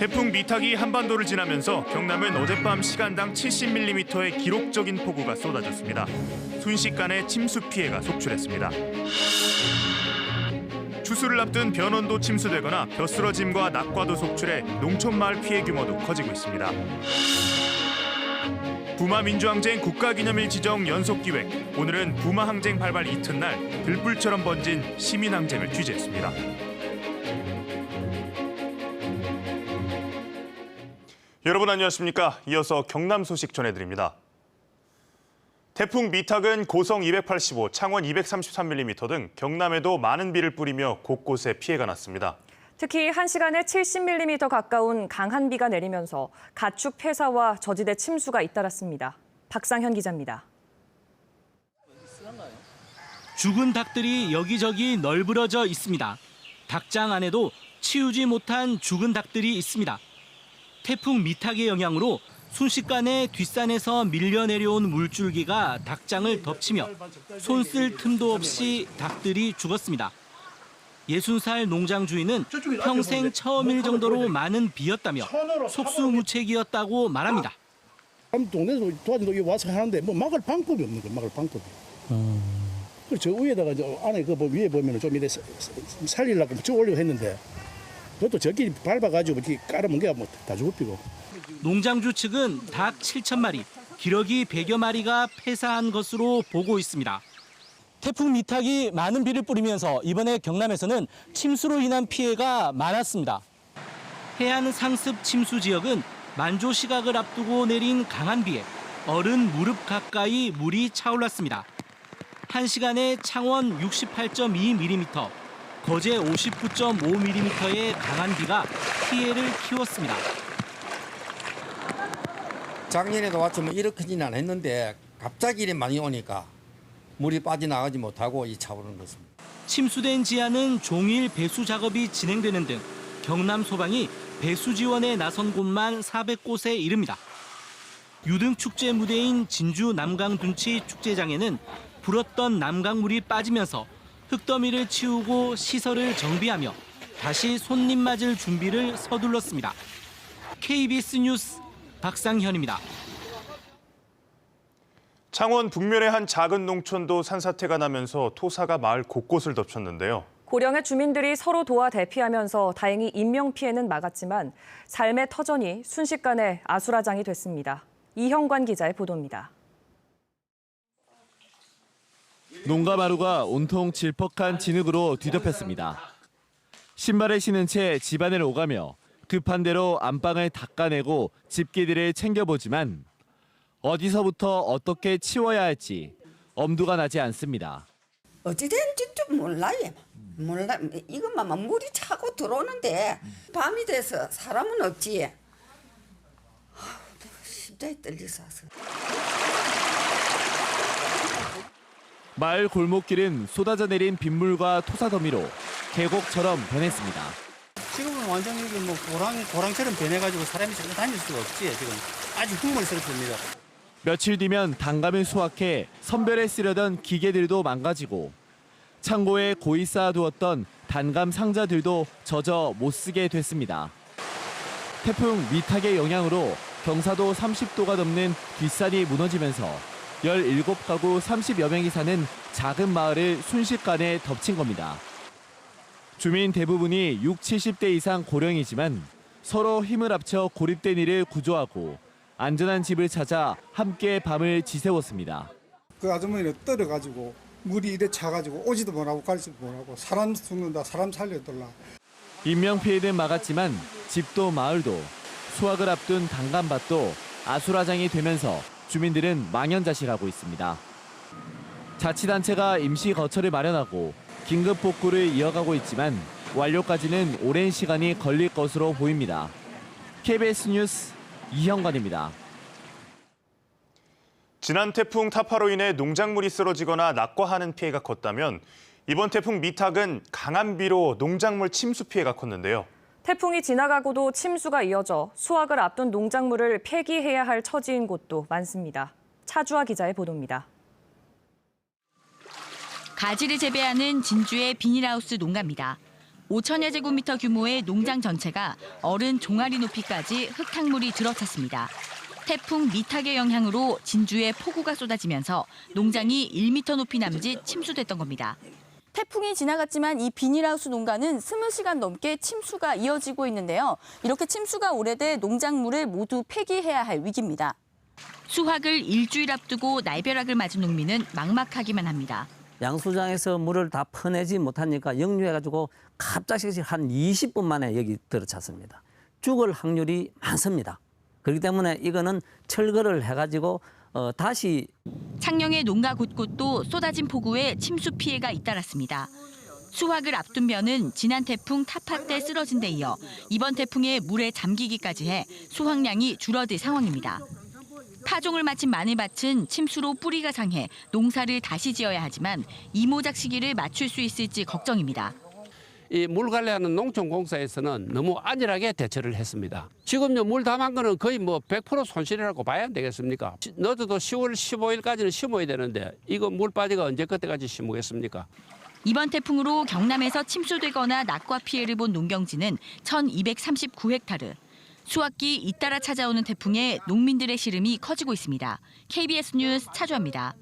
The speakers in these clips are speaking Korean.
태풍 미탁이 한반도를 지나면서 경남은 어젯밤 시간당 70mm의 기록적인 폭우가 쏟아졌습니다. 순식간에 침수 피해가 속출했습니다. 추수를 앞둔 변원도 침수되거나 벼쓰러짐과 낙과도 속출해 농촌마을 피해 규모도 커지고 있습니다. 부마민주항쟁 국가기념일 지정 연속기획. 오늘은 부마항쟁 발발 이튿날 들불처럼 번진 시민항쟁을 취재했습니다. 여러분 안녕하십니까? 이어서 경남 소식 전해드립니다. 태풍 미탁은 고성 285, 창원 233mm 등 경남에도 많은 비를 뿌리며 곳곳에 피해가 났습니다. 특히 1시간에 70mm 가까운 강한 비가 내리면서 가축 폐사와 저지대 침수가 잇따랐습니다. 박상현 기자입니다. 죽은 닭들이 여기저기 널브러져 있습니다. 닭장 안에도 치우지 못한 죽은 닭들이 있습니다. 태풍 미탁의 영향으로 순식간에 뒷산에서 밀려 내려온 물줄기가 닭장을 덮치며 손 쓸 틈도 없이 닭들이 죽었습니다. 60살 농장 주인은 평생 처음일 정도로 많은 비였다며 속수무책이었다고 말합니다. 동네에서 도와준다고 와서 하는데 뭐 막을 방법이 없는 거예요. 막을 방법이. 그래서 저 위에다가 안에 그 위에 보면 좀 이래 살리려고 쭉 올려 했는데 그것도 저끼리 밟아가지고 이렇게 깔아먹은 게 뭐 다 죽을 피고. 농장주 측은 닭 7,000마리, 기러기 100여 마리가 폐사한 것으로 보고 있습니다. 태풍 미탁이 많은 비를 뿌리면서 이번에 경남에서는 침수로 인한 피해가 많았습니다. 해안 상습 침수 지역은 만조 시각을 앞두고 내린 강한 비에 어른 무릎 가까이 물이 차올랐습니다. 1시간에 창원 68.2mm, 거제 59.5mm의 강한 비가 피해를 키웠습니다. 작년에도 왔지만 이렇게는 안 했는데 갑자기 이렇게 많이 오니까 물이 빠져나가지 못하고 이 차오르는 것입니다. 침수된 지하는 종일 배수 작업이 진행되는 등 경남 소방이 배수 지원에 나선 곳만 400곳에 이릅니다. 유등 축제 무대인 진주 남강둔치 축제장에는 불었던 남강물이 빠지면서 흙더미를 치우고 시설을 정비하며 다시 손님 맞을 준비를 서둘렀습니다. KBS 뉴스 박상현입니다. 창원 북면의 한 작은 농촌도 산사태가 나면서 토사가 마을 곳곳을 덮쳤는데요. 고령의 주민들이 서로 도와 대피하면서 다행히 인명피해는 막았지만 삶의 터전이 순식간에 아수라장이 됐습니다. 이형관 기자의 보도입니다. 농가 마루가 온통 질퍽한 진흙으로 뒤덮였습니다. 신발을 신은 채 집안을 오가며 급한 대로 안방을 닦아내고 집기들을 챙겨보지만 어디서부터 어떻게 치워야 할지 엄두가 나지 않습니다. 어찌된지도 몰라요. 몰라. 이것만 물이 차고 들어오는데 밤이 돼서 사람은 없지. 심장이 떨려서. 마을 골목길은 쏟아져 내린 빗물과 토사 더미로 계곡처럼 변했습니다. 지금은 완전히 뭐 고랑처럼 변해가지고 사람이 전혀 다닐 수가 없지. 지금 아주 흉물스럽습니다. 며칠 뒤면 단감을 수확해 선별에 쓰려던 기계들도 망가지고 창고에 고이 쌓아두었던 단감 상자들도 젖어 못 쓰게 됐습니다. 태풍 미탁의 영향으로 경사도 30도가 넘는 뒷산이 무너지면서 17가구 30여 명이 사는 작은 마을을 순식간에 덮친 겁니다. 주민 대부분이 60, 70대 이상 고령이지만 서로 힘을 합쳐 고립된 이를 구조하고 안전한 집을 찾아 함께 밤을 지새웠습니다. 그 아주머니는 떨어가지고 물이 이래 차가지고 오지도 못하고 가지도 못하고 사람 죽는다, 사람 살려달라. 인명피해는 막았지만 집도 마을도 수확을 앞둔 단감밭도 아수라장이 되면서 주민들은 망연자실하고 있습니다. 자치단체가 임시 거처를 마련하고 긴급 복구를 이어가고 있지만 완료까지는 오랜 시간이 걸릴 것으로 보입니다. KBS 뉴스 이형관입니다. 지난 태풍 타파로 인해 농작물이 쓰러지거나 낙과하는 피해가 컸다면 이번 태풍 미탁은 강한 비로 농작물 침수 피해가 컸는데요. 태풍이 지나가고도 침수가 이어져 수확을 앞둔 농작물을 폐기해야 할 처지인 곳도 많습니다. 차주아 기자의 보도입니다. 가지를 재배하는 진주의 비닐하우스 농가입니다. 5천여 제곱미터 규모의 농장 전체가 어른 종아리 높이까지 흙탕물이 들어찼습니다. 태풍 미탁의 영향으로 진주에 폭우가 쏟아지면서 농장이 1m 높이 남짓 침수됐던 겁니다. 태풍이 지나갔지만 이 비닐하우스 농가는 20시간 넘게 침수가 이어지고 있는데요. 이렇게 침수가 오래돼 농작물을 모두 폐기해야 할 위기입니다. 수확을 일주일 앞두고 날벼락을 맞은 농민은 막막하기만 합니다. 양수장에서 물을 다 퍼내지 못하니까 역류해가지고 갑자기 한 20분 만에 여기 들어찼습니다. 죽을 확률이 많습니다. 그렇기 때문에 이거는 철거를 해가지고 다시. 창녕의 농가 곳곳도 쏟아진 폭우에 침수 피해가 잇따랐습니다. 수확을 앞둔 벼는 지난 태풍 타파 때 쓰러진 데 이어 이번 태풍에 물에 잠기기까지 해 수확량이 줄어들 상황입니다. 파종을 마친 마늘밭은 침수로 뿌리가 상해 농사를 다시 지어야 하지만 이모작 시기를 맞출 수 있을지 걱정입니다. 이 물 관리하는 농촌공사에서는 너무 안일하게 대처를 했습니다. 지금요 물 담은 거는 거의 뭐 100% 손실이라고 봐야 안 되겠습니까? 늦어도 10월 15일까지는 심어야 되는데 이거 물 빠지가 언제 그때까지 심으겠습니까? 이번 태풍으로 경남에서 침수되거나 낙과 피해를 본 농경지는 1,239헥타르. 수확기 잇따라 찾아오는 태풍에 농민들의 시름이 커지고 있습니다. KBS 뉴스 차주아입니다.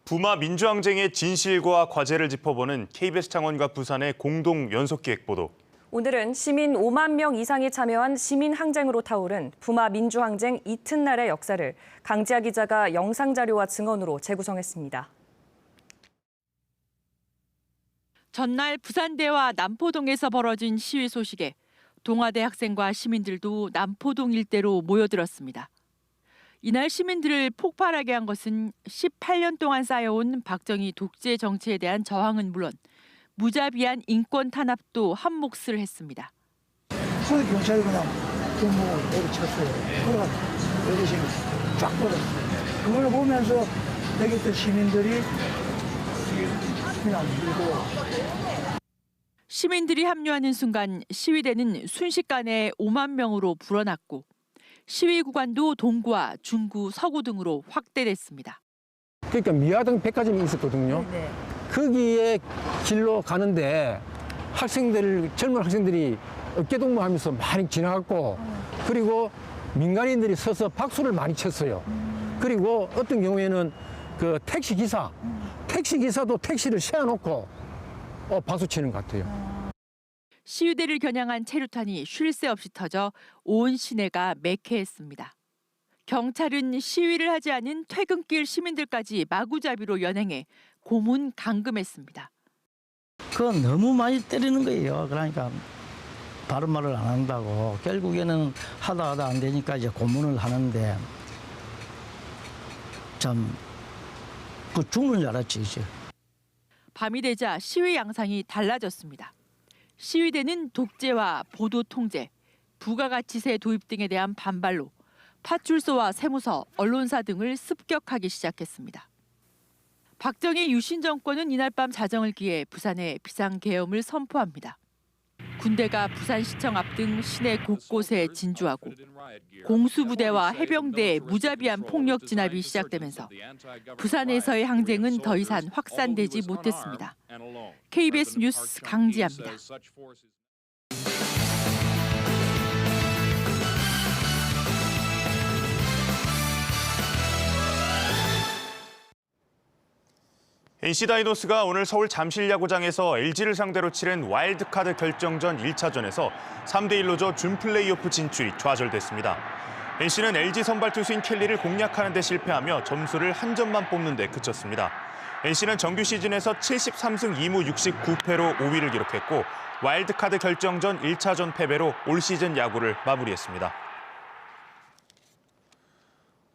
부마 민주항쟁의 진실과 과제를 짚어보는 KBS 창원과 부산의 공동 연속기획 보도. 오늘은 시민 5만 명 이상이 참여한 시민항쟁으로 타오른 부마 민주항쟁 이튿날의 역사를 강지아 기자가 영상자료와 증언으로 재구성했습니다. 전날 부산대와 남포동에서 벌어진 시위 소식에 동아대 학생과 시민들도 남포동 일대로 모여들었습니다. 이날 시민들을 폭발하게 한 것은 18년 동안 쌓여온 박정희 독재 정치에 대한 저항은 물론 무자비한 인권 탄압도 한 몫을 했습니다. 서울 경찰이 그냥 공무원 내려쳤어요. 그러다 여기서 쫙 뻗었어요. 그걸 보면서 여기 있던 시민들이 그냥 밀고. 시민들이 합류하는 순간 시위대는 순식간에 5만 명으로 불어났고 시위 구간도 동구와 중구, 서구 등으로 확대됐습니다. 그러니까 미화동 백화점이 있었거든요. 네. 거기에 길로 가는데 젊은 학생들이 어깨동무하면서 많이 지나갔고 그리고 민간인들이 서서 박수를 많이 쳤어요. 그리고 어떤 경우에는 그 택시기사도 택시를 세워놓고 박수 치는 것 같아요. 시위대를 겨냥한 체류탄이 쉴 새 없이 터져 온 시내가 매캐했습니다. 경찰은 시위를 하지 않은 퇴근길 시민들까지 마구잡이로 연행해 고문 감금했습니다. 그건 너무 많이 때리는 거예요. 그러니까 바른 말을 안 한다고. 결국에는 하다 안 되니까 이제 고문을 하는데 참 그 죽는 줄 알았지 이제. 밤이 되자 시위 양상이 달라졌습니다. 시위대는 독재와 보도 통제, 부가가치세 도입 등에 대한 반발로 파출소와 세무서, 언론사 등을 습격하기 시작했습니다. 박정희 유신 정권은 이날 밤 자정을 기해 부산에 비상계엄을 선포합니다. 군대가 부산시청 앞 등 시내 곳곳에 진주하고 공수부대와 해병대의 무자비한 폭력 진압이 시작되면서 부산에서의 항쟁은 더 이상 확산되지 못했습니다. KBS 뉴스 강지아입니다. NC다이노스가 오늘 서울 잠실야구장에서 LG를 상대로 치른 와일드카드 결정전 1차전에서 3대1로 져 준플레이오프 진출이 좌절됐습니다. NC는 LG 선발 투수인 켈리를 공략하는 데 실패하며 점수를 한 점만 뽑는 데 그쳤습니다. NC는 정규 시즌에서 73승 2무 69패로 5위를 기록했고 와일드카드 결정전 1차전 패배로 올 시즌 야구를 마무리했습니다.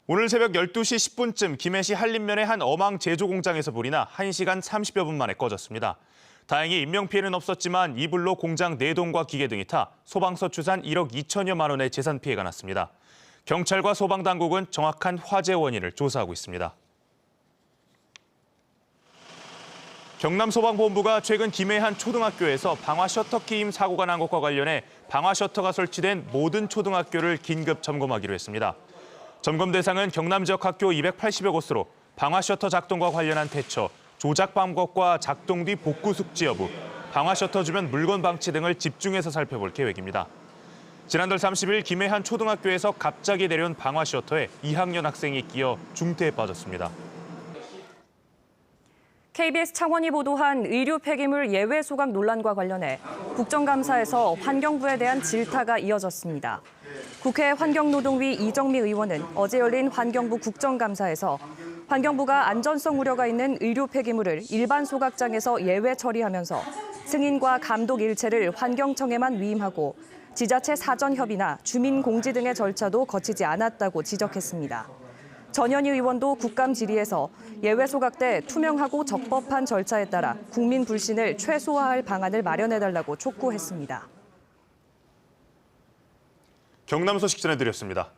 오늘 새벽 12시 10분쯤 김해시 한림면의 한 어망 제조 공장에서 불이 나 1시간 30여 분 만에 꺼졌습니다. 다행히 인명피해는 없었지만 이불로 공장 4동과 기계 등이 타 소방서 추산 1억 2천여만 원의 재산 피해가 났습니다. 경찰과 소방당국은 정확한 화재 원인을 조사하고 있습니다. 경남소방본부가 최근 김해 한 초등학교에서 방화 셔터 끼임 사고가 난 것과 관련해 방화 셔터가 설치된 모든 초등학교를 긴급 점검하기로 했습니다. 점검 대상은 경남 지역 학교 280여 곳으로 방화 셔터 작동과 관련한 대처, 조작 방법과 작동 뒤 복구 숙지 여부, 방화 셔터 주변 물건 방치 등을 집중해서 살펴볼 계획입니다. 지난달 30일 김해 한 초등학교에서 갑자기 내려온 방화 셔터에 2학년 학생이 끼어 중태에 빠졌습니다. KBS 창원이 보도한 의료 폐기물 예외 소각 논란과 관련해 국정감사에서 환경부에 대한 질타가 이어졌습니다. 국회 환경노동위 이정미 의원은 어제 열린 환경부 국정감사에서 환경부가 안전성 우려가 있는 의료 폐기물을 일반 소각장에서 예외 처리하면서 승인과 감독 일체를 환경청에만 위임하고 지자체 사전 협의나 주민 공지 등의 절차도 거치지 않았다고 지적했습니다. 전현희 의원도 국감 질의에서 예외 소각 때 투명하고 적법한 절차에 따라 국민 불신을 최소화할 방안을 마련해달라고 촉구했습니다. 경남 소식 전해드렸습니다.